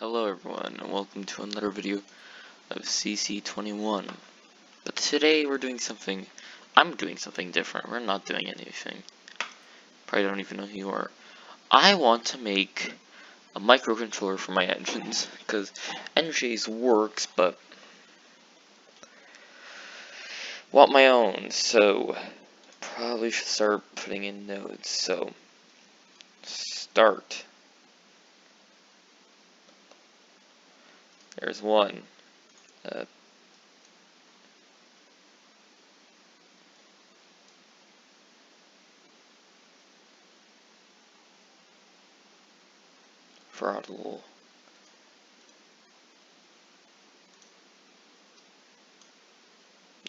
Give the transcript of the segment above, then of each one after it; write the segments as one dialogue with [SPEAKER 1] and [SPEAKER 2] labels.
[SPEAKER 1] Hello everyone, and welcome to another video of CC21. But today I'm doing something different. We're not doing anything. Probably don't even know who you are. I want to make a microcontroller for my engines, because NJ's works, but want my own, so probably should start putting in nodes. So, start. There's one. Throttle.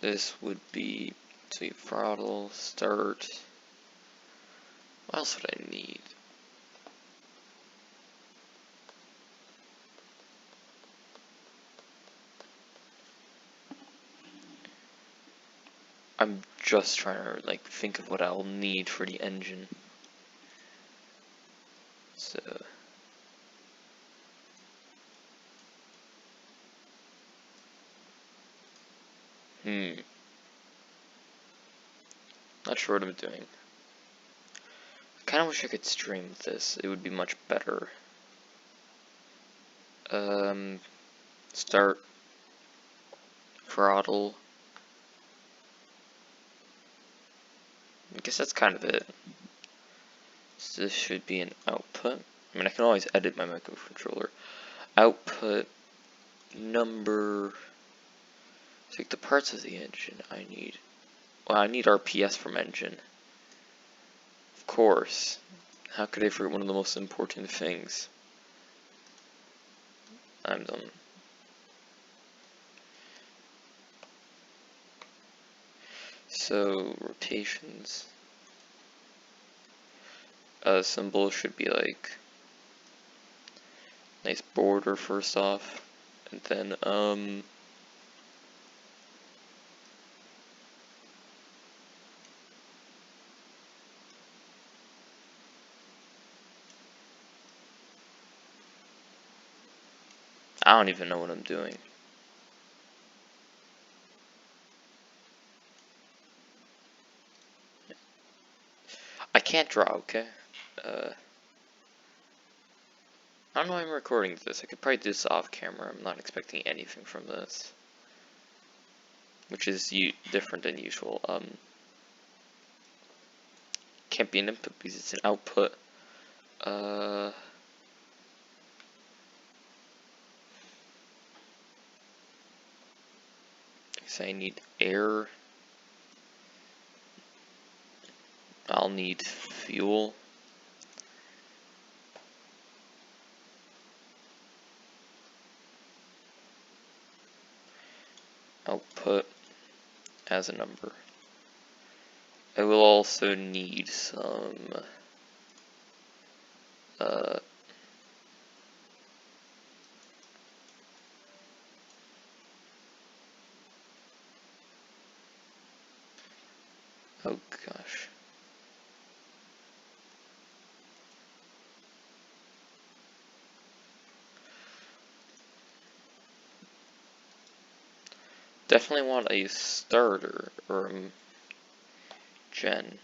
[SPEAKER 1] This would be throttle, start. What else would I need? I'm just trying to think of what I'll need for the engine. So not sure what I'm doing. I kinda wish I could stream this. It would be much better. Start, throttle. I guess that's kind of it. So this should be an output. I mean, I can always edit my microcontroller. Output number. Take the parts of the engine I need. Well, I need RPS from engine. Of course. How could I forget one of the most important things? I'm done. So, rotations. Symbol should be like nice border first off, and then I don't even know what I'm doing. I can't draw, okay? I don't know why I'm recording this. I could probably do this off camera. I'm not expecting anything from this, which is different than usual. Can't be an input because it's an output. So I need air. I'll need fuel. Output as a number. I will also need some oh gosh. Definitely want a starter or gen.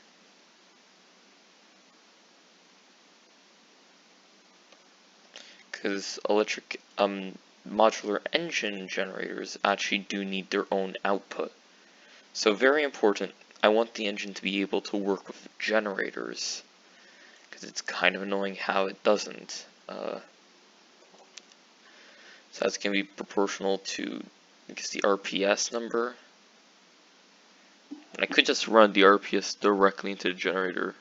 [SPEAKER 1] Because electric modular engine generators actually do need their own output. So very important, I want the engine to be able to work with generators, because it's kind of annoying how it doesn't. So that's going to be proportional to, I guess, the RPS number. And I could just run the RPS directly into the generator,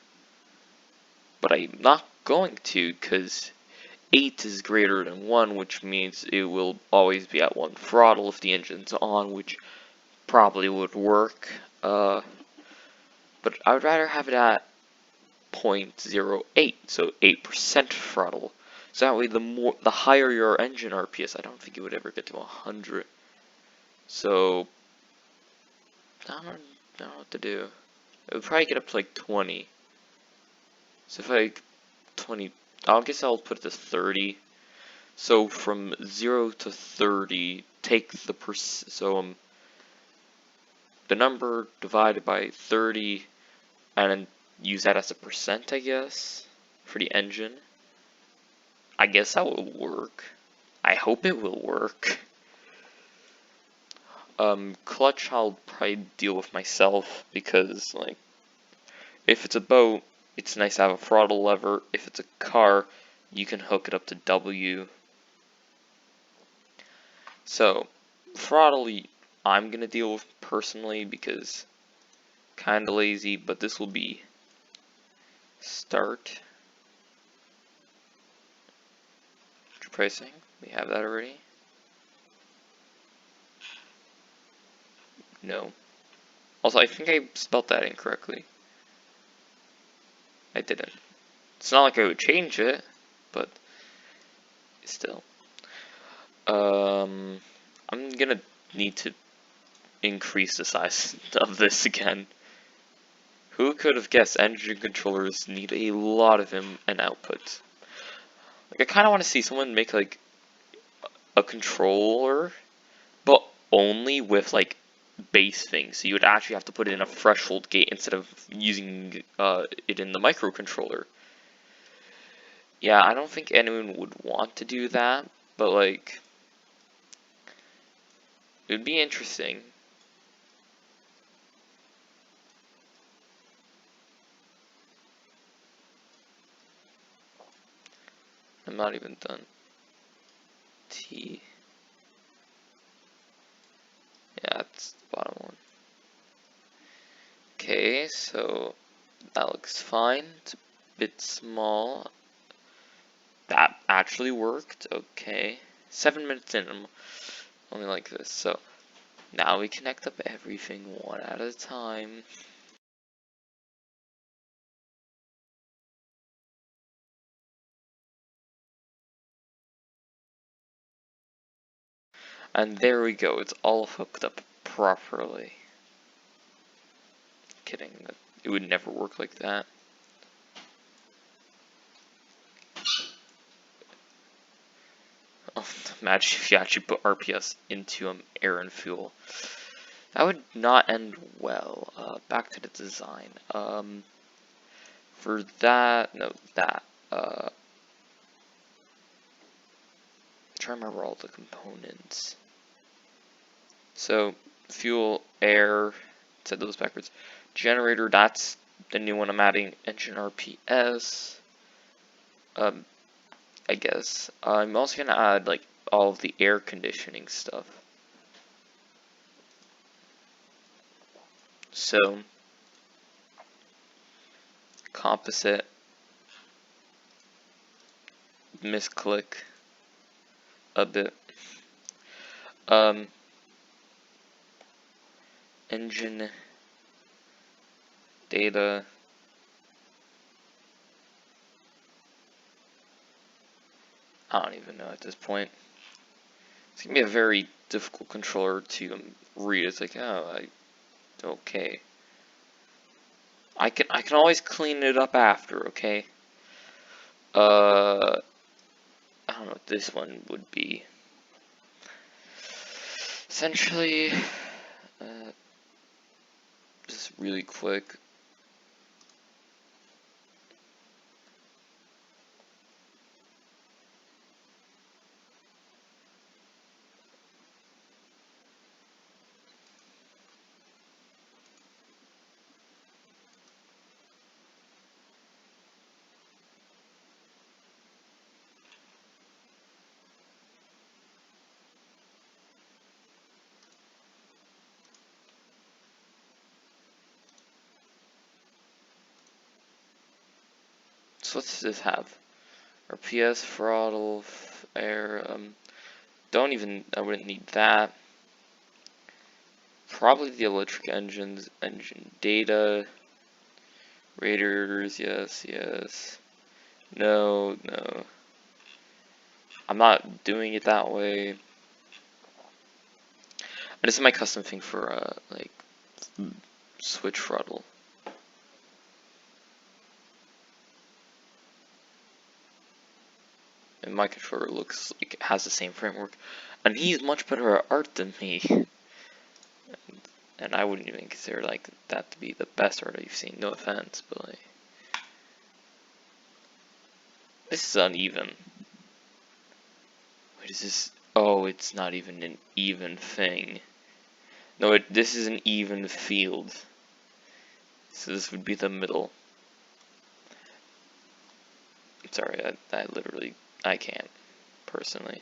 [SPEAKER 1] but I'm not going to, because 8 is greater than 1, which means it will always be at 1 throttle if the engine's on, which probably would work. But I would rather have it at 0.08, so 8% throttle. So that way, the higher your engine RPS, I don't think it would ever get to 100. So I don't know what to do. It would probably get up to like 20. So if I 20, I guess I'll put it to 30. So from 0 to 30, take the the number divided by 30 and then use that as a percent, I guess, for the engine. I guess that will work. I hope it will work. Clutch I'll probably deal with myself because, like, if it's a boat, it's nice to have a throttle lever. If it's a car, you can hook it up to W. So, throttle I'm gonna deal with personally because kinda lazy, but this will be start. Pricing, we have that already. No. Also, I think I spelled that incorrectly. I didn't. It's not like I would change it, but still. I'm gonna need to increase the size of this again. Who could have guessed engine controllers need a lot of an output? Like, I kind of want to see someone make like a controller, but only with like base things. So you would actually have to put it in a threshold gate instead of using it in the microcontroller. Yeah, I don't think anyone would want to do that, but like, it would be interesting. I'm not even done. T. Yeah, that's the bottom one. Okay, so that looks fine. It's a bit small. That actually worked. Okay. 7 minutes in, I'm only like this. So now we connect up everything one at a time. And there we go, it's all hooked up properly. Kidding, it would never work like that. Oh, imagine if you actually put RPS into air and fuel. That would not end well. Back to the design. For that, no, that. Try to remember all the components. So, fuel, air, said those backwards. Generator, that's the new one I'm adding. Engine RPS. I guess. I'm also gonna add like all of the air conditioning stuff. So, composite, misclick a bit. Engine data. I don't even know at this point. It's gonna be a very difficult controller to read. It's like, oh, okay. I can always clean it up after, okay? I don't know what this one would be. Essentially, just really quick. So what's this have? RPS, throttle, air, I wouldn't need that. Probably the electric engines, engine data, radiators, yes, yes. No, no. I'm not doing it that way. And this is my custom thing for, like, switch throttle. and my controller looks like it has the same framework, and he's much better at art than me. And I wouldn't even consider like that to be the best art I've seen. No offense, but like, this is uneven. Wait, is this? Oh, it's not even an even thing. No, this is an even field. So this would be the middle. Sorry, I literally, I can't, personally.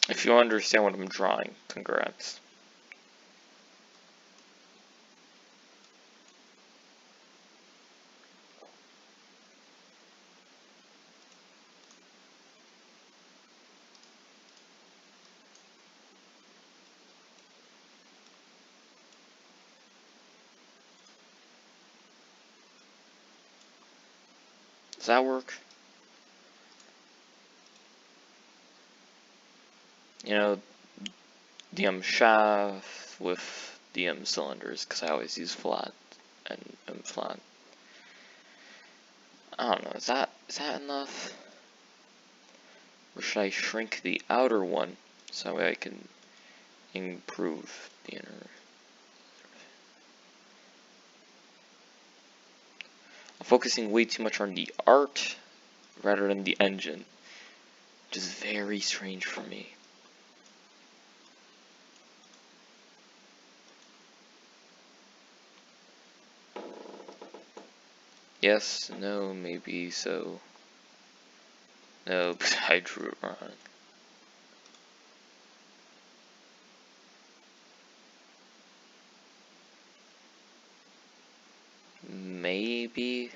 [SPEAKER 1] If you understand what I'm drawing, congrats. Does that work? You know, the shaft with the cylinders, because I always use flat and flat. I don't know, is that enough? Or should I shrink the outer one so that way I can improve the inner? I'm focusing way too much on the art rather than the engine, which is very strange for me. Yes, no, maybe, so. No, but I drew it wrong. Maybe.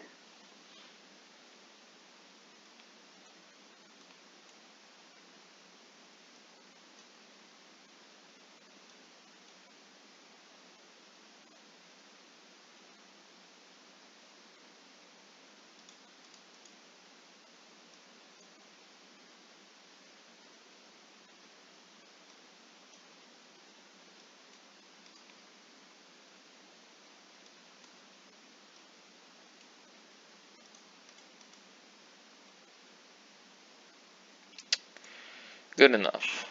[SPEAKER 1] Good enough.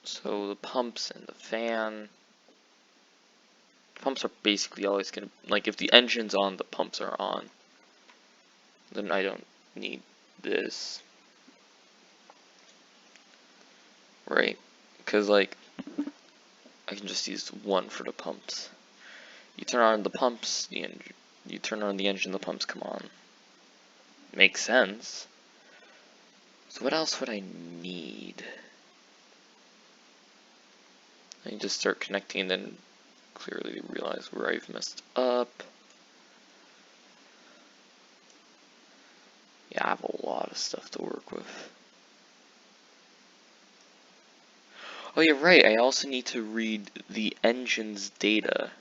[SPEAKER 1] So the pumps and the fan. Pumps are basically always gonna, like, if the engine's on, the pumps are on. Then I don't need this. Right? Because, like, I can just use one for the pumps. You turn on the pumps, the engine. You turn on the engine, the pumps come on. Makes sense. So what else would I need? I need to start connecting and then clearly realize where I've messed up. Yeah, I have a lot of stuff to work with. Oh, you're right, I also need to read the engine's data.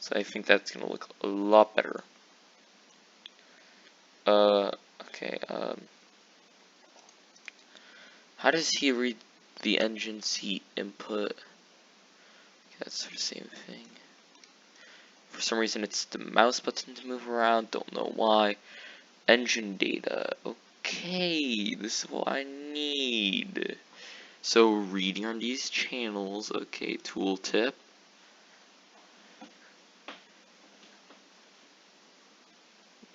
[SPEAKER 1] So I think that's gonna look a lot better. Okay, how does he read the engine's heat input? That's the same thing. For some reason it's the mouse button to move around, don't know why. Engine data, okay, this is what I need. So reading on these channels, okay, tooltip.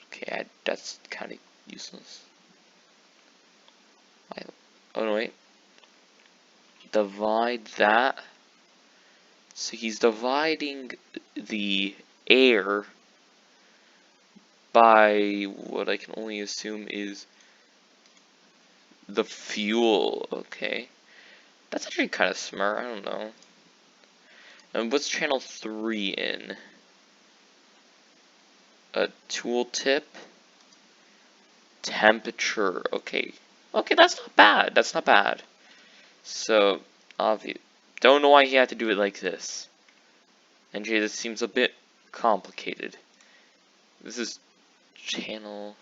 [SPEAKER 1] Okay, that's kind of useless. Oh no, wait. Divide that. So he's dividing the air by what I can only assume is the fuel. Okay. That's actually kind of smart, I don't know. And what's channel 3 in? A tooltip. Temperature. Okay. Okay, that's not bad. That's not bad. So, obvious. Don't know why he had to do it like this. And Jay, this seems a bit complicated. This is channel.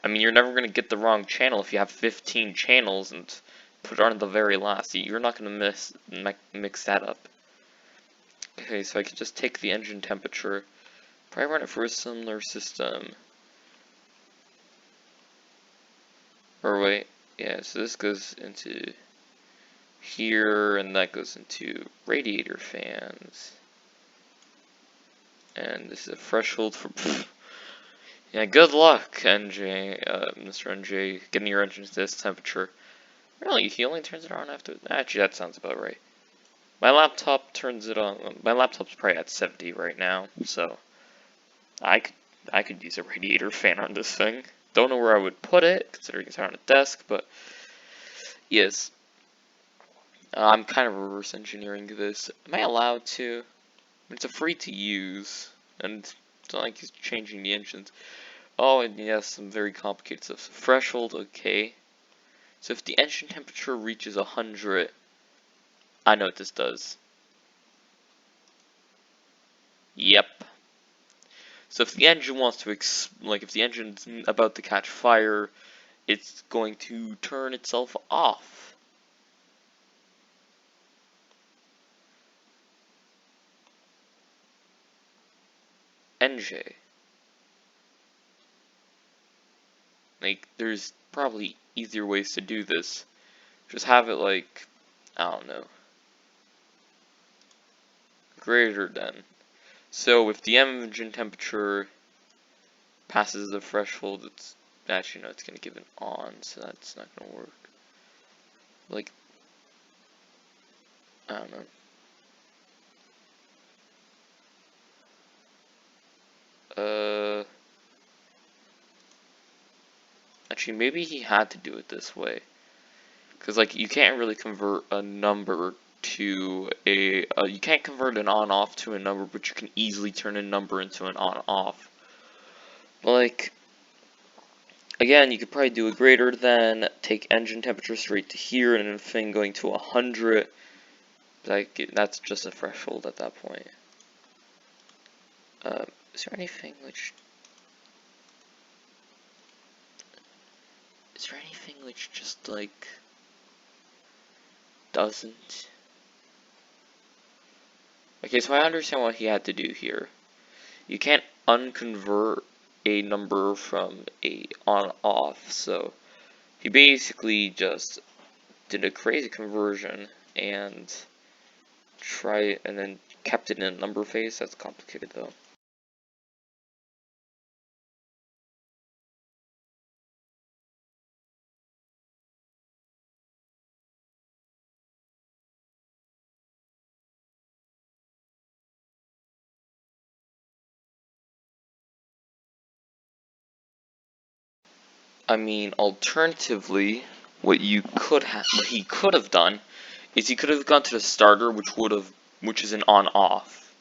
[SPEAKER 1] I mean, you're never going to get the wrong channel if you have 15 channels and put it on the very last. You're not going to mix that up. Okay, so I can just take the engine temperature. Probably run it for a similar system. Or wait, yeah, so this goes into here, and that goes into radiator fans. And this is a threshold for... Yeah, good luck, NJ, Mr. NJ, getting your engine to this temperature. Really, he only turns it on after... Actually, that sounds about right. My laptop turns it on... My laptop's probably at 70 right now, so... I could use a radiator fan on this thing. Don't know where I would put it, considering it's on a desk, but... Yes. I'm kind of reverse engineering this. Am I allowed to? It's a free to use, and it's not like he's changing the engines. Oh, and yes, some very complicated stuff. Threshold, okay. So if the engine temperature reaches 100, I know what this does. Yep. So if the engine wants to, if the engine's about to catch fire, it's going to turn itself off. NJ. Like, there's probably easier ways to do this. Just have it like, I don't know, greater than. So if the engine temperature passes the threshold, it's actually no, it's gonna give an on, so that's not gonna work. Like, I don't know. Actually, maybe he had to do it this way, because like you can't really convert a number to a. You can't convert an on-off to a number, but you can easily turn a number into an on-off. Like. Again, you could probably do a greater than, take engine temperature straight to here, and a thing going to 100. Like, that's just a threshold at that point. Is there anything which... Is there anything which just, like... doesn't? Okay, so I understand what he had to do here. You can't unconvert a number from a on-off, so... He basically just did a crazy conversion, and... and then kept it in a number phase. That's complicated though. I mean, alternatively, what he could have done is he could have gone to the starter, which is an on-off,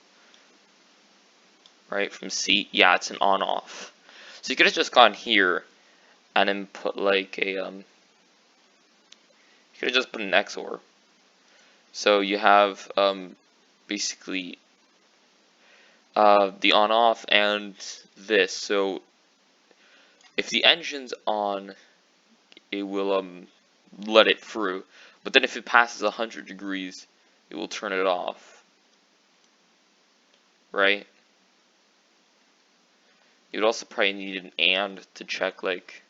[SPEAKER 1] right? From C, yeah, it's an on-off. So he could have just gone here and then put like a he could have just put an XOR. So you have basically the on-off and this. So if the engine's on, it will let it through. But then if it passes 100 degrees, it will turn it off. Right? You'd also probably need an AND to check like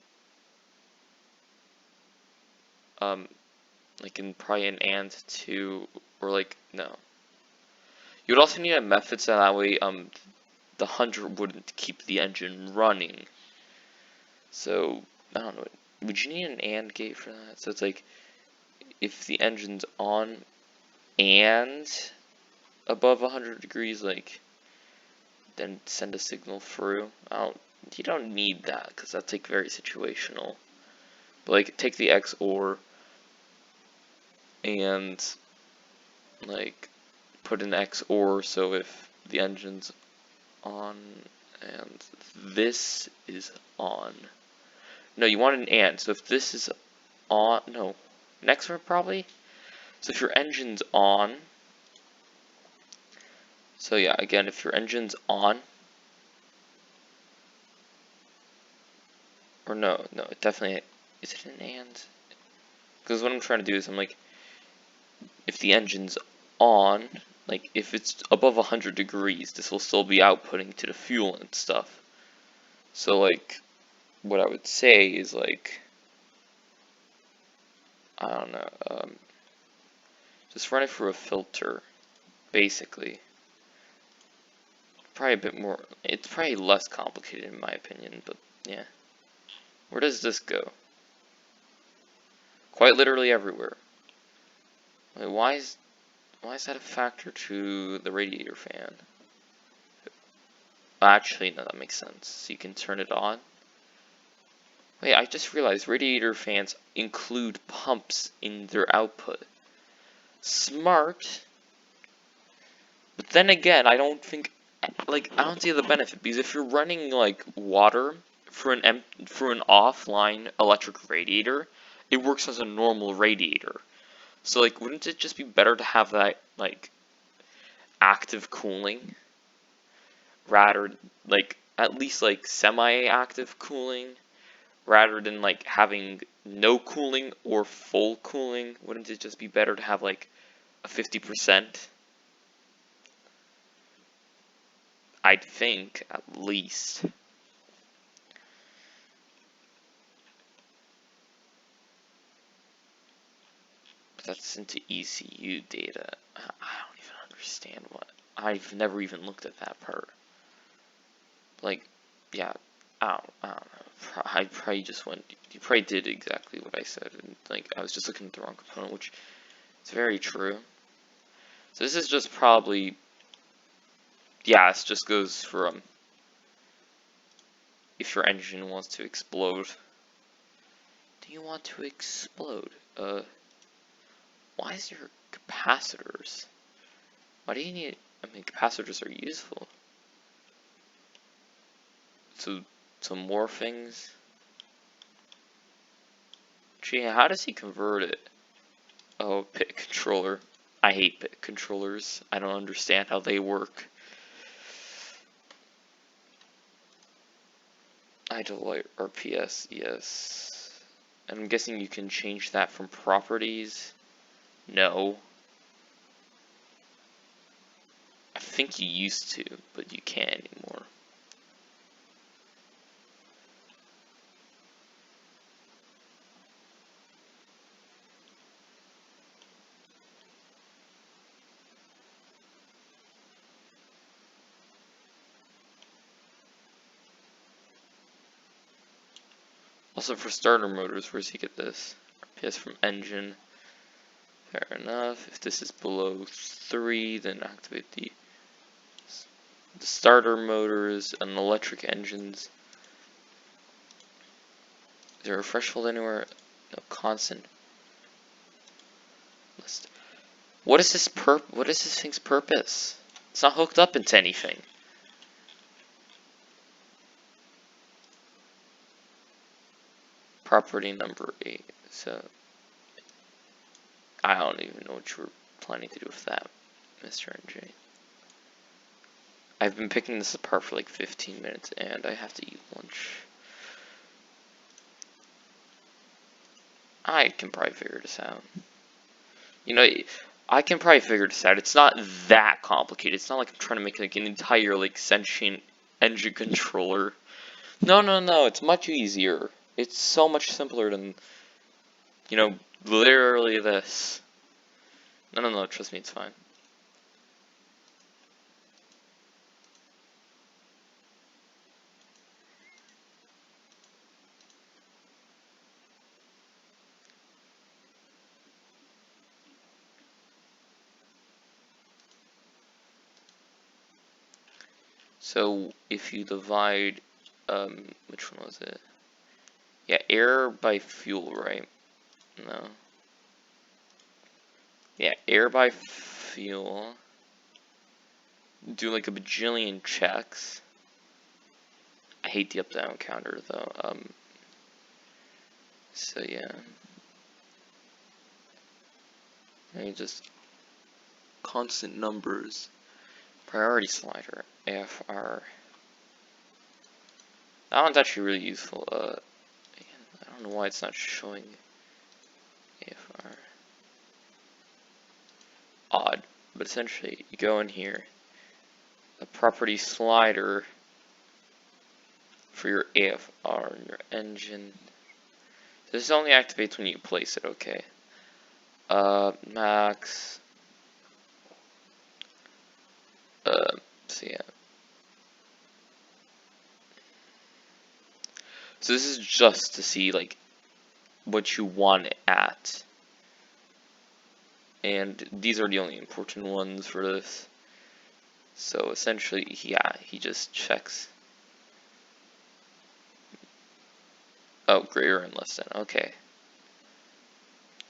[SPEAKER 1] in probably an AND to, or like no. You would also need a method so that way the 100 wouldn't keep the engine running. So I don't know. Would you need an AND gate for that? So it's like if the engine's on and above 100 degrees, like then send a signal through. You don't need that because that's like very situational. But like take the XOR and like put an XOR so if the engine's on and this is on. No, you want an AND. So if this is on, no, an XOR probably. So if your engine's on, so yeah, again, if your engine's on, or no, it definitely, is it an AND? Because what I'm trying to do is I'm like, if the engine's on, like if it's above 100 degrees, this will still be outputting to the fuel and stuff. So like, what I would say is like, I don't know, just run it through a filter, basically. Probably a bit more, it's probably less complicated in my opinion, but yeah. Where does this go? Quite literally everywhere. Wait, why is that a factor to the radiator fan? Actually, no, that makes sense. So you can turn it on. Wait, I just realized radiator fans include pumps in their output. Smart. But then again, I don't think, like, I don't see the benefit, because if you're running, like, water through an offline electric radiator, it works as a normal radiator. So, like, wouldn't it just be better to have that, like, active cooling? Rather, like, at least, like, semi-active cooling? Rather than, like, having no cooling or full cooling? Wouldn't it just be better to have, like, a 50%? I'd think, at least. But that's into ECU data. I don't even understand what. I've never even looked at that part. Like, yeah, I don't know. I probably just went. You probably did exactly what I said, and like I was just looking at the wrong component, which is very true. So this is just probably. Yeah, this just goes for if your engine wants to explode. Do you want to explode? Why is there capacitors? Why do you need? I mean, capacitors are useful. So, some more things. Gee, how does he convert it? Oh, pit controller. I hate pit controllers. I don't understand how they work. Idle light RPS, yes. I'm guessing you can change that from properties. No. I think you used to, but you can't anymore. Also for starter motors, where does he get this? RPS from engine. Fair enough. If this is below 3, then activate the starter motors and electric engines. there a threshold anywhere? No, constant. What is this what is this thing's purpose? It's not hooked up into anything. Property number 8. So I don't even know what you were planning to do with that, Mr. NJ. I've been picking this apart for like 15 minutes and I have to eat lunch. I can probably figure this out. You know, I can probably figure this out. It's not that complicated. It's not like I'm trying to make like an entire like sentient engine controller. No, no, no. It's much easier. It's so much simpler than, you know, literally this. No, no, no. Trust me, it's fine. So if you divide, which one was it? Yeah, air by fuel, right? No. Yeah, air by fuel. Do like a bajillion checks. I hate the up-down counter though. So yeah. And just constant numbers. Priority slider. AFR. That one's actually really useful. I don't know why it's not showing AFR. Odd. But essentially, you go in here. A property slider for your AFR and your engine. This only activates when you place it, okay. Max. So yeah. So this is just to see like what you want it at. And these are the only important ones for this. So essentially, yeah, he just checks. Oh, greater and less than, okay.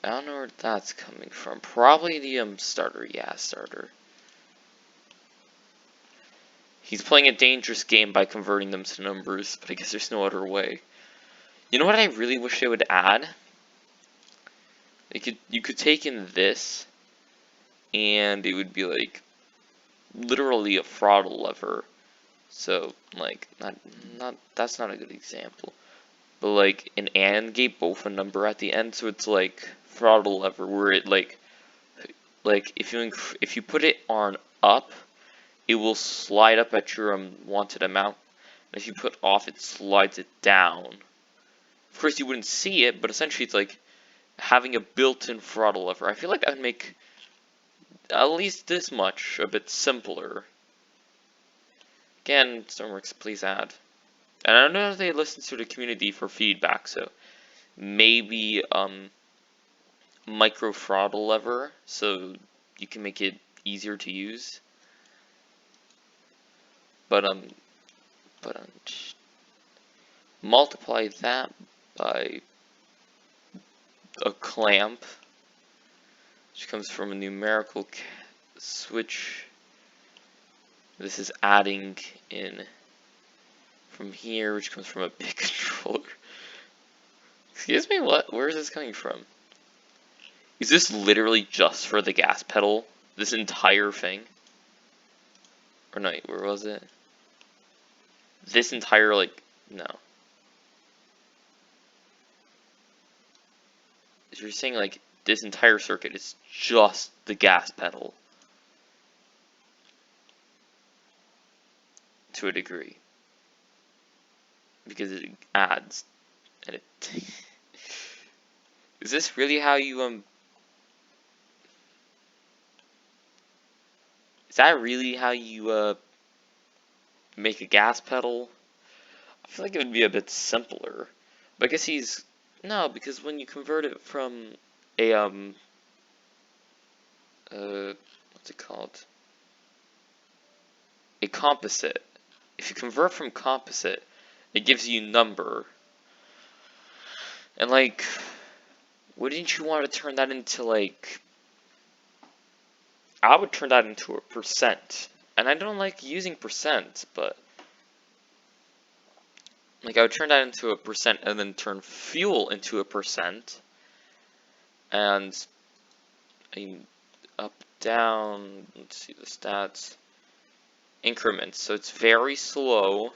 [SPEAKER 1] I don't know where that's coming from. Probably the starter, yeah, starter. He's playing a dangerous game by converting them to numbers, but I guess there's no other way. You know what I really wish they would add? You could take in this, and it would be like literally a throttle lever. So like that's not a good example. But like an AND gate, both a number at the end, so it's like throttle lever where it like if you put it on up, it will slide up at your wanted amount. And if you put off, it slides it down. Of course, you wouldn't see it, but essentially, it's like having a built-in throttle lever. I feel like that would make at least this much a bit simpler. Again, Stormworks, please add. And I know they listen to the community for feedback, so maybe micro throttle lever, so you can make it easier to use. But multiply that by a clamp, which comes from a numerical switch. This is adding in from here, which comes from a big controller. Excuse me, what? Where is this coming from? Is this literally just for the gas pedal? This entire thing? Or no, where was it? This entire, like, no. You're saying, like, this entire circuit is just the gas pedal. To a degree. Because it adds. And it... Is this really how you, Is that really how you, make a gas pedal? I feel like it would be a bit simpler. But I guess he's... No, because when you convert it from a, what's it called? A composite. If you convert from composite, it gives you number. And like, wouldn't you want to turn that into like, I would turn that into a percent. And I don't like using percent, but like I would turn that into a percent and then turn fuel into a percent. And I mean, up, down, let's see the stats. Increments, so it's very slow.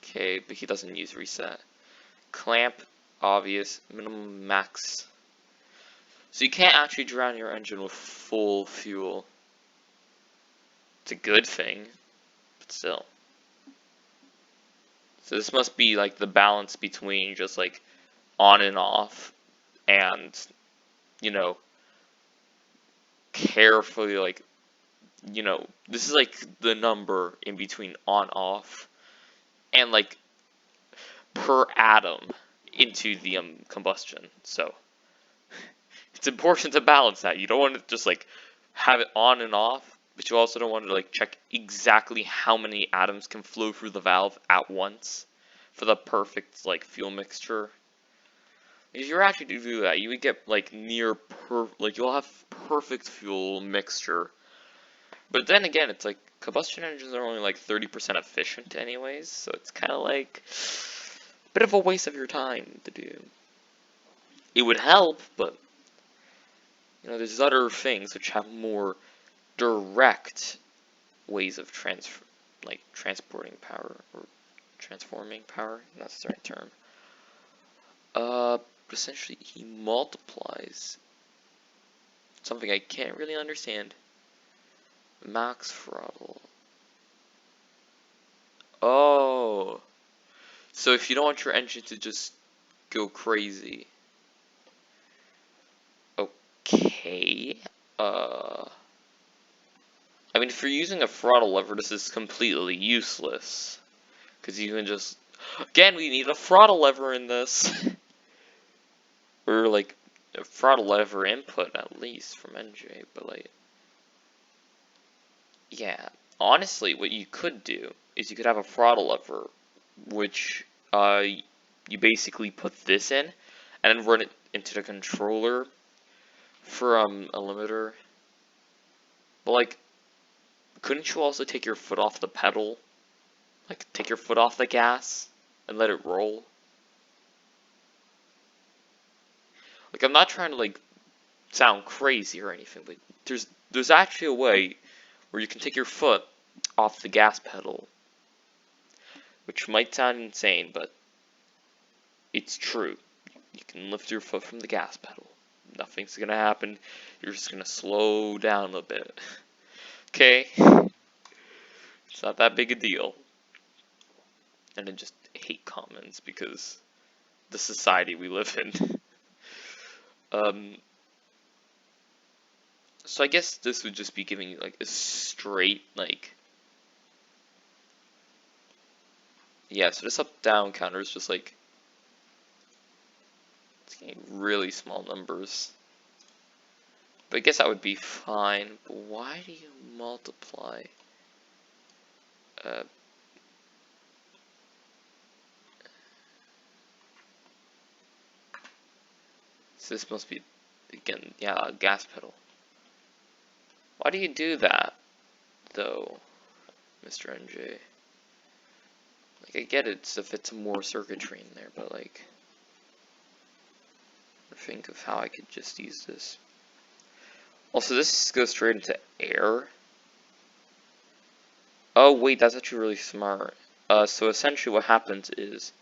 [SPEAKER 1] Okay, but he doesn't use reset. Clamp, obvious, minimum, max. So you can't actually drown your engine with full fuel. It's a good thing, but still. So this must be like the balance between just like on and off and, you know, carefully like, you know, this is like the number in between on off and like per atom into the combustion. So it's important to balance that. You don't want to just like have it on and off, but you also don't want to like check exactly how many atoms can flow through the valve at once for the perfect like fuel mixture. If you're actually to do that, you would get like you'll have perfect fuel mixture. But then again, it's like combustion engines are only like 30% efficient anyways, so it's kind of like a bit of a waste of your time to do. It would help, but you know, there's other things which have more direct ways of transporting power or transforming power. That's the right term. Essentially, he multiplies something I can't really understand. Max throttle. Oh, so if you don't want your engine to just go crazy, okay. I mean, if you're using a throttle lever, this is completely useless. Because you can just... Again, we need a throttle lever in this. Or, like, a throttle lever input, at least, from NJ. But, like... Yeah. Honestly, what you could do is you could have a throttle lever, which, you basically put this in, and then run it into the controller for, a limiter. But, like, couldn't you also take your foot off the pedal? Like, take your foot off the gas and let it roll? Like, I'm not trying to, like, sound crazy or anything, but there's actually a way where you can take your foot off the gas pedal. Which might sound insane, but it's true. You can lift your foot from the gas pedal. Nothing's gonna happen. You're just gonna slow down a bit. Okay? It's not that big a deal. And I just hate comments because the society we live in. So I guess this would just be giving you like a straight, like, yeah, so this up down counter is just like, it's getting really small numbers. But I guess that would be fine, but why do you multiply? So this must be, again, yeah, a gas pedal. Why do you do that, though, Mr. NJ? Like, I get it to fit some more circuitry in there, but like, think of how I could just use this. Also, this goes straight into air. Oh wait, that's actually really smart. So essentially what happens is,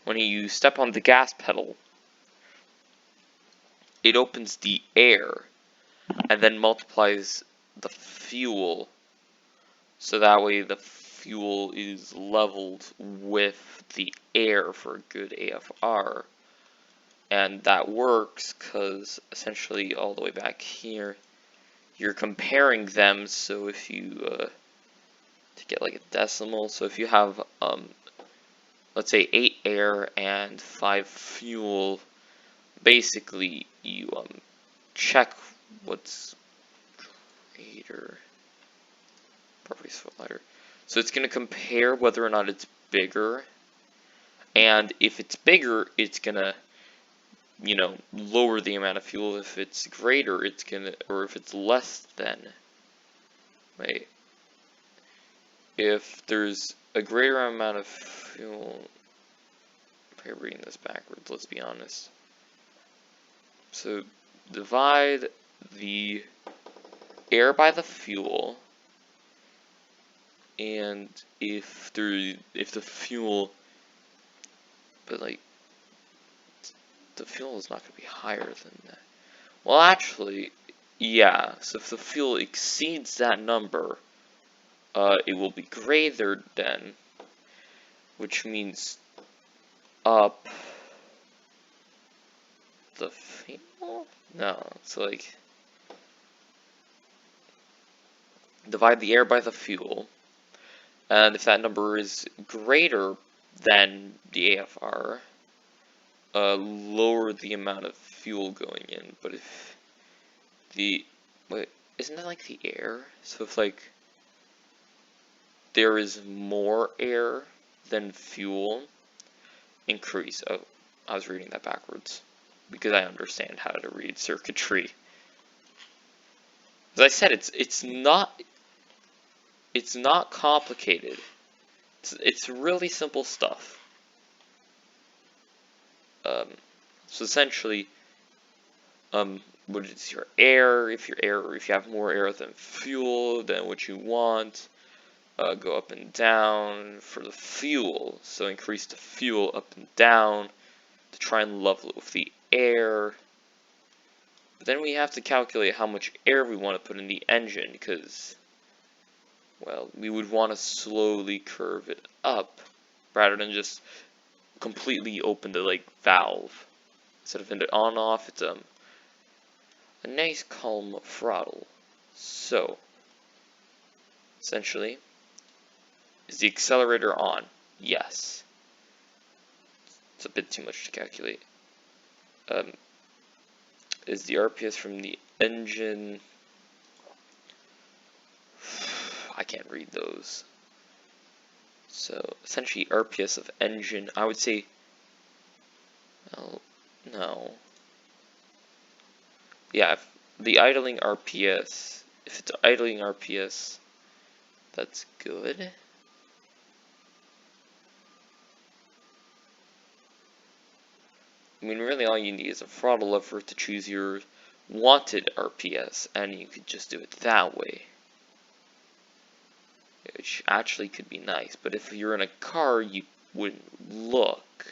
[SPEAKER 1] when you step on the gas pedal, it opens the air, and then multiplies the fuel, so that way the fuel is leveled with the air for good AFR. And that works because essentially all the way back here, you're comparing them. So if you, to get like a decimal, so if you have, let's say 8 air and 5 fuel, basically you, check what's greater, properties for lighter. So it's going to compare whether or not it's bigger, And if it's bigger, it's gonna, you know, lower the amount of fuel. If it's greater, it's gonna, or if it's less than, wait, if there's a greater amount of fuel, I'm reading this backwards, let's be honest. So divide the air by the fuel, and if the fuel, but like the fuel is not going to be higher than that. Well, actually, yeah. So if the fuel exceeds that number, it will be greater than, which means up the fuel. No, it's like divide the air by the fuel, and if that number is greater than the AFR, lower the amount of fuel going in. But if the, wait, isn't that like the air? So if like there is more air than fuel, increase. Oh, I was reading that backwards because I understand how to read circuitry. As I said, it's not complicated. It's really simple stuff. So essentially, what is your air? If you have more air than fuel than what you want, go up and down for the fuel. So increase the fuel up and down to try and level it with the air. But then we have to calculate how much air we want to put in the engine, because, well, we would want to slowly curve it up rather than just completely open the like valve. Instead of it on off, it's a nice calm throttle. So essentially, is the accelerator on? Yes. It's a bit too much to calculate. Is the RPS from the engine? I can't read those. So essentially, RPS of engine, I would say, well, no. Yeah, if the idling RPS, if it's idling RPS, that's good. I mean, really all you need is a throttle lever to choose your wanted RPS, and you could just do it that way. Which actually could be nice, but if you're in a car, you wouldn't look.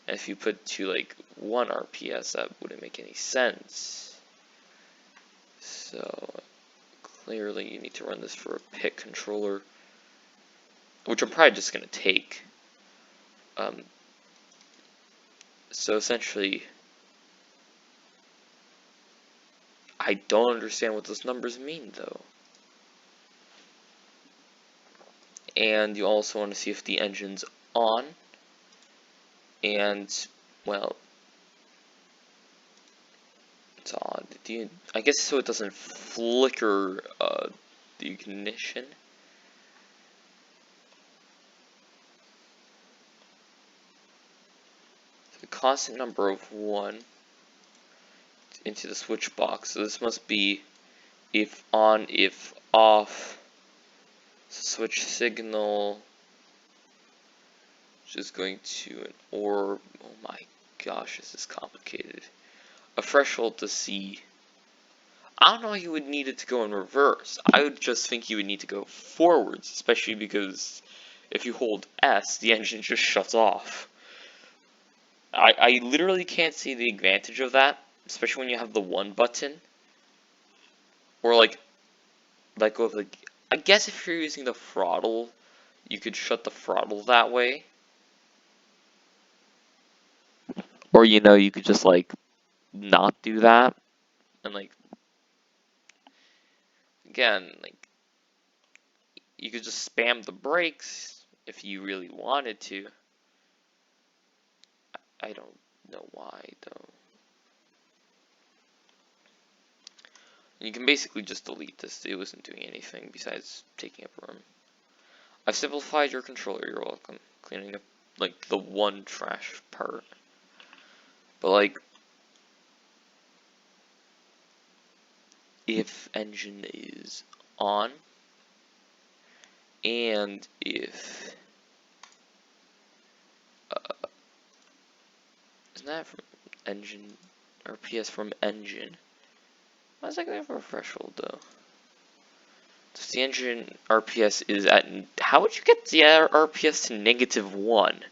[SPEAKER 1] And if you put to like 1 RPS, that wouldn't make any sense. So clearly you need to run this for a pit controller, which I'm probably just going to take. So essentially, I don't understand what those numbers mean though. And you also want to see if the engine's on. And, well, it's odd. I guess so it doesn't flicker the ignition. The constant number of 1 into the switch box. So this must be if on, if off. Switch signal, which is going to an orb. Oh my gosh, this is complicated. A threshold to see. I don't know you would need it to go in reverse. I would just think you would need to go forwards, especially because if you hold S, the engine just shuts off. I literally can't see the advantage of that, especially when you have the 1 button. Or like, let go of the... I guess if you're using the throttle, you could shut the throttle that way. Or, you know, you could just, like, not do that. And, like, again, like, you could just spam the brakes if you really wanted to. I don't know why, though. You can basically just delete this. It wasn't doing anything besides taking up room. I've simplified your controller. You're welcome. Cleaning up like the one trash part. But like, if engine is on, and if isn't that from engine RPS from engine? Why is that going for a threshold though? So the engine RPS is at, how would you get the RPS to -1?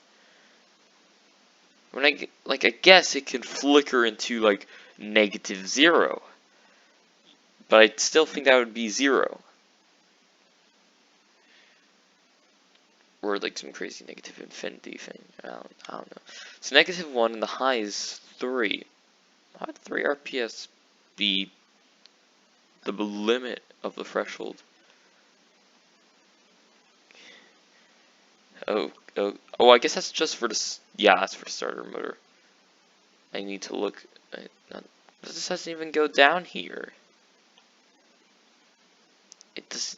[SPEAKER 1] When I guess it can flicker into like -0, but I still think that would be 0. Or like some crazy negative infinity thing. I don't know. So -1 and the high is 3. How would 3 RPS be the limit of the threshold? Oh, I guess that's just for the, yeah, that's for starter motor. I need to look, this doesn't even go down here. It does,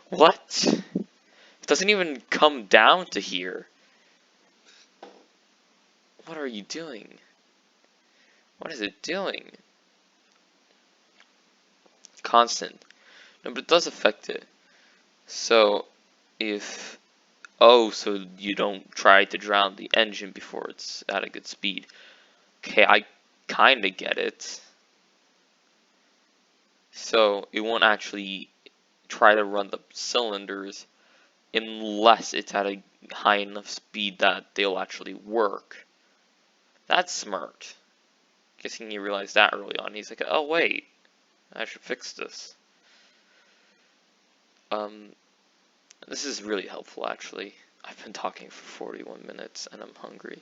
[SPEAKER 1] what? It doesn't even come down to here. What are you doing? What is it doing? Constant. No, but it does affect it. So, if, oh, so you don't try to drown the engine before it's at a good speed. Okay, I kinda get it. So, it won't actually try to run the cylinders unless it's at a high enough speed that they'll actually work. That's smart. Guessing he realized that early on. He's like, oh wait, I should fix this. This is really helpful actually. I've been talking for 41 minutes and I'm hungry.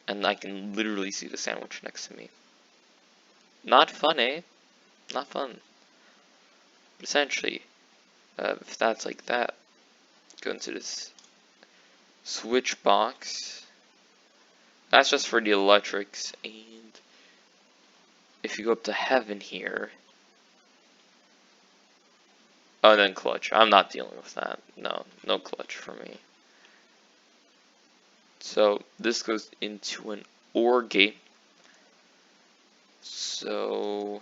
[SPEAKER 1] And I can literally see the sandwich next to me. Not fun, eh? Not fun. But essentially, if that's like that, go into this switch box. That's just for the electrics, and if you go up to heaven here, oh, then clutch. I'm not dealing with that. No clutch for me. So this goes into an OR gate. So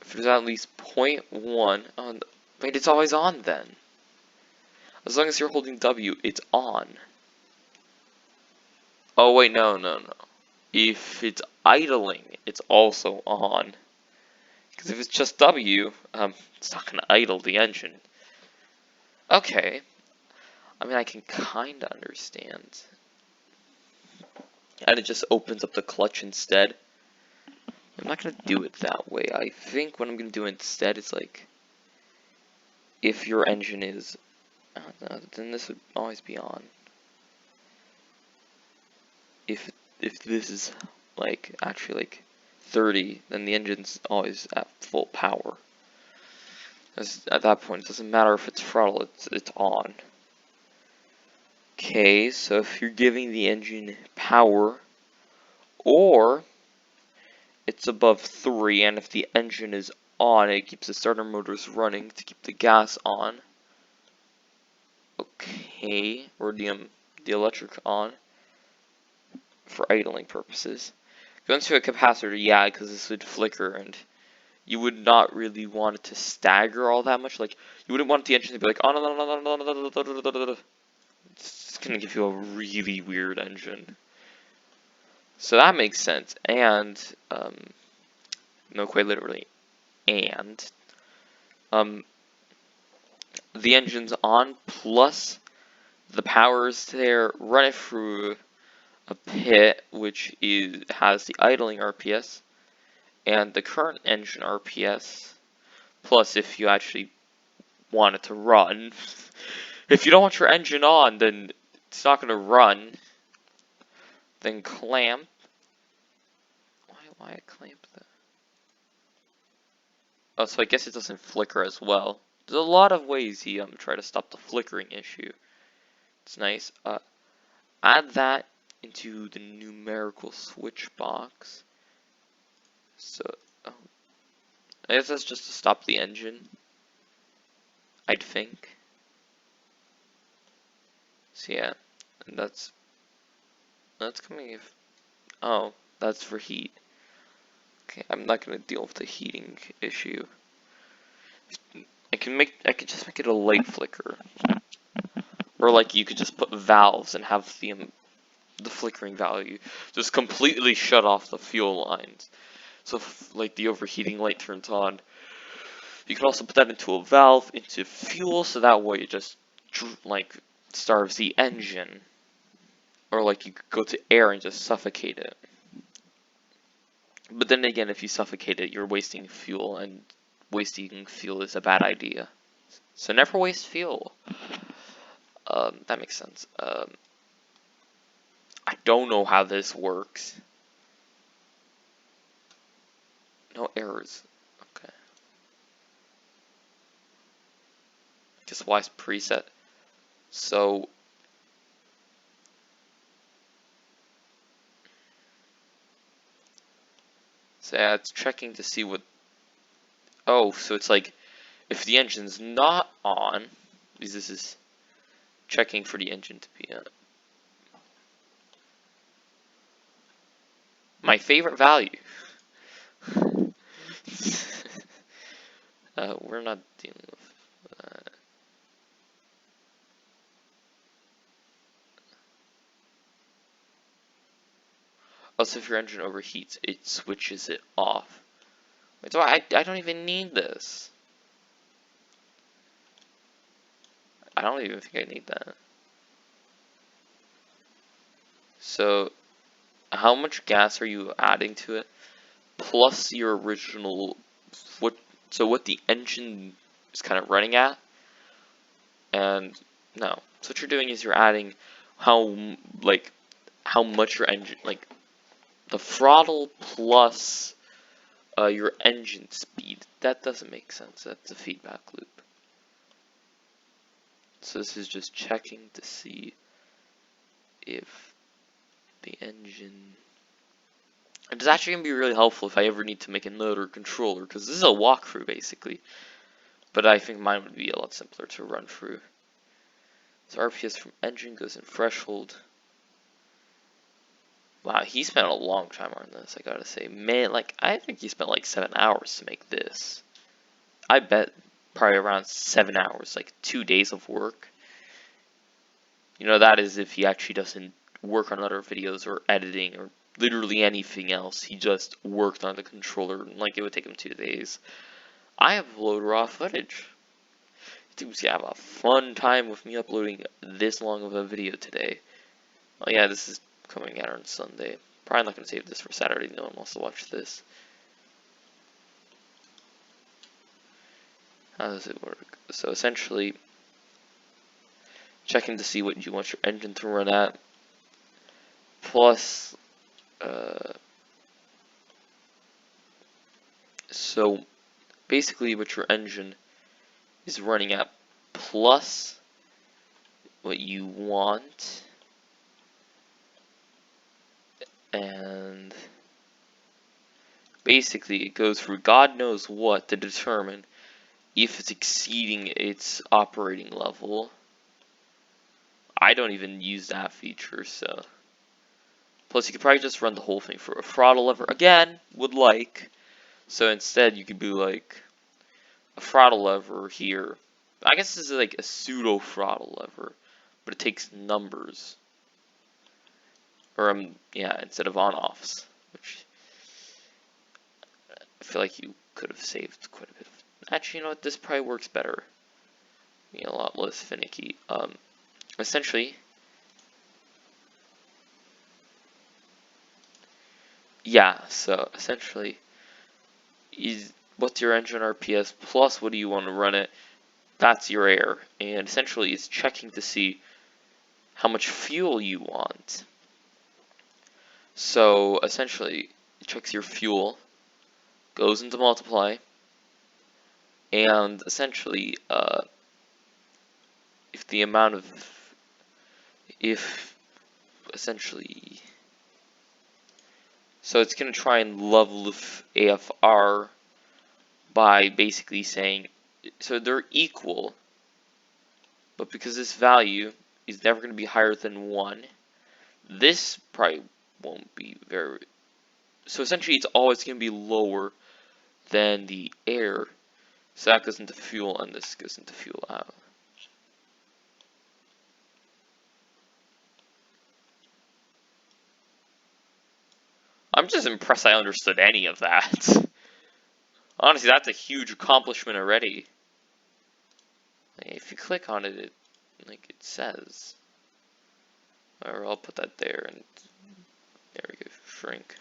[SPEAKER 1] if there's at least 0.1, oh, wait, it's always on then. As long as you're holding W, it's on. Oh wait, no. If it's idling, it's also on. Because if it's just W, it's not going to idle the engine. Okay. I mean, I can kind of understand. And it just opens up the clutch instead. I'm not going to do it that way. I think what I'm going to do instead is like, if your engine is, then this would always be on. If this is like actually like 30, then the engine's always at full power. As at that point, it doesn't matter if it's throttle, it's on. Okay, so if you're giving the engine power, or it's above 3, and if the engine is on, it keeps the starter motors running to keep the gas on. Okay, or the electric on for idling purposes. Go into a capacitor, yeah, because this would flicker, and you would not really want it to stagger all that much. Like, you wouldn't want the engine to be like, oh, no. It's gonna give you a really weird engine. So that makes sense, and, no, quite literally, and, the engine's on, plus the power's there, run it through a pit, which has the idling RPS, and the current engine RPS, plus if you actually want it to run. If you don't want your engine on, then it's not going to run. Then clamp. Why I clamp that? Oh, so I guess it doesn't flicker as well. There's a lot of ways he try to stop the flickering issue. It's nice. Add that into the numerical switch box. So, I guess that's just to stop the engine. I'd think. So yeah, and that's coming if, oh, that's for heat. Okay, I'm not gonna deal with the heating issue. I could just make it a light flicker. Or like you could just put valves and have the flickering value just completely shut off the fuel lines. So if, like, the overheating light turns on, you can also put that into a valve, into fuel, so that way it just, like, starves the engine. Or, like, you could go to air and just suffocate it. But then again, if you suffocate it, you're wasting fuel, and wasting fuel is a bad idea. So never waste fuel. That makes sense. I don't know how this works. No errors. Okay. Just wise preset. So yeah, it's checking to see what. Oh, so it's like if the engine's not on, because this is checking for the engine to be on. My favorite value. We're not dealing with that. Also, if your engine overheats, it switches it off. Wait, so I don't even need this. I don't even think I need that. So, how much gas are you adding to it? Plus your original, what the engine is kind of running at, and no. So what you're doing is you're adding how much your engine, like the throttle plus your engine speed. That doesn't make sense. That's a feedback loop. So this is just checking to see if the engine. It's actually going to be really helpful if I ever need to make another controller, because this is a walkthrough basically. But I think mine would be a lot simpler to run through. So RPS from engine goes in threshold. Wow, he spent a long time on this, I gotta say. Man, like, I think he spent like 7 hours to make this. I bet probably around 7 hours, like 2 days of work. You know, that is if he actually doesn't work on other videos or editing or literally anything else. He just worked on the controller, and like it would take him 2 days. I upload raw footage. Dude's gonna have a fun time with me uploading this long of a video today. Oh yeah, this is coming out on Sunday. Probably not gonna save this for Saturday. No one wants to watch this. How does it work? So essentially, checking to see what you want your engine to run at, plus, so basically what your engine is running at, plus what you want, and basically it goes through God knows what to determine if it's exceeding its operating level. I don't even use that feature, so. Plus, you could probably just run the whole thing for a throttle lever. Again, would like. So instead, you could do like a throttle lever here. I guess this is like a pseudo throttle lever, but it takes numbers. Or, yeah, instead of on-offs, which I feel like you could have saved quite a bit of. Actually, you know what? This probably works better. Being a lot less finicky. Essentially, yeah, so essentially, what's your engine RPS plus what do you want to run it? That's your air, and essentially it's checking to see how much fuel you want. So essentially, it checks your fuel, goes into multiply, and essentially, if the amount of, if essentially, so it's going to try and level AFR by basically saying, so they're equal, but because this value is never going to be higher than 1, this probably won't be very... So essentially it's always going to be lower than the air. So that goes into fuel and this goes into fuel out. I'm just impressed I understood any of that. Honestly, that's a huge accomplishment already. If you click on it, like it says. Or I'll put that there and there we go, shrink.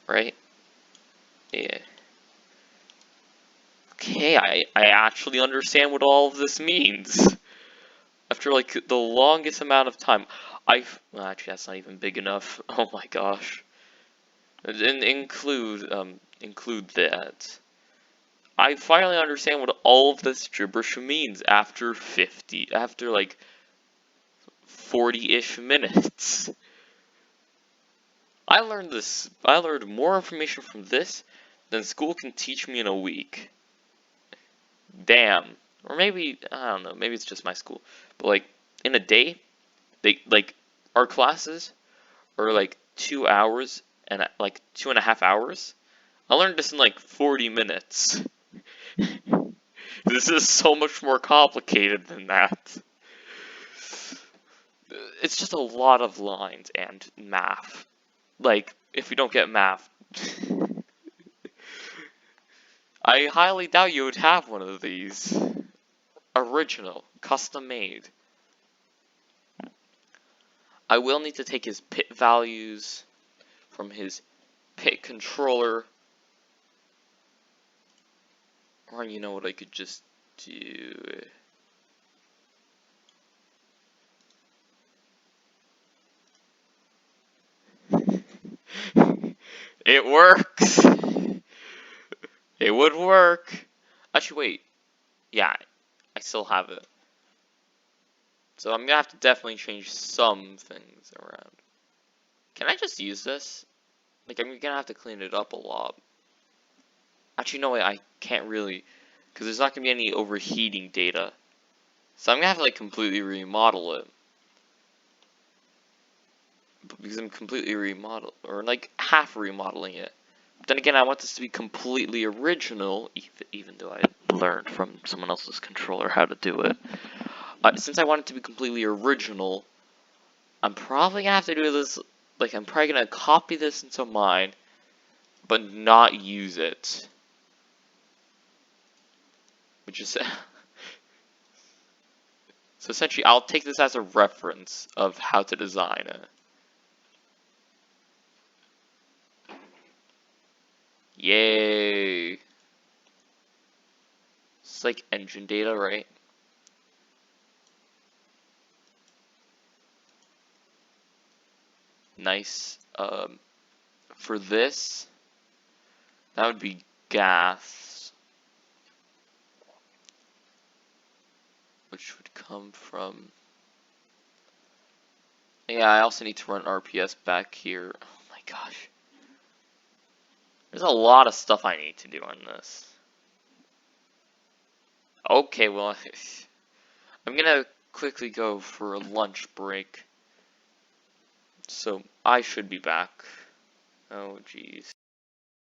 [SPEAKER 1] Right? Yeah. Okay, I actually understand what all of this means. After like the longest amount of time. Well, actually that's not even big enough. Oh my gosh. And include that. I finally understand what all of this gibberish means after like 40-ish minutes. I learned more information from this than school can teach me in a week. Damn. Or maybe, I don't know, maybe it's just my school. But like, in a day, our classes are like 2 hours and like 2.5 hours. I learned this in like 40 minutes. This is so much more complicated than that. It's just a lot of lines and math. Like, if you don't get math, I highly doubt you would have one of these. Original, custom made. I will need to take his pit values from his pit controller. Or you know what I could just do? It works! It would work! Actually, wait. Yeah, I still have it. So I'm gonna have to definitely change some things around. Can I just use this? Like, I'm gonna have to clean it up a lot. Actually, no way, I can't really, because there's not gonna be any overheating data. So I'm gonna have to, like, completely remodel it. Because I'm completely or, like, half remodeling it. But then again, I want this to be completely original, even though I learned from someone else's controller how to do it. Since I want it to be completely original, I'm probably gonna have to do this, like, I'm probably gonna copy this into mine, but not use it. Which is... So essentially, I'll take this as a reference of how to design it. Yay! It's like engine data, right? Nice. For this, that would be gas, which would come from... Yeah, I also need to run RPS back here. Oh my gosh. There's a lot of stuff I need to do on this. Okay, well, I'm gonna quickly go for a lunch break. So, I should be back. Oh, geez.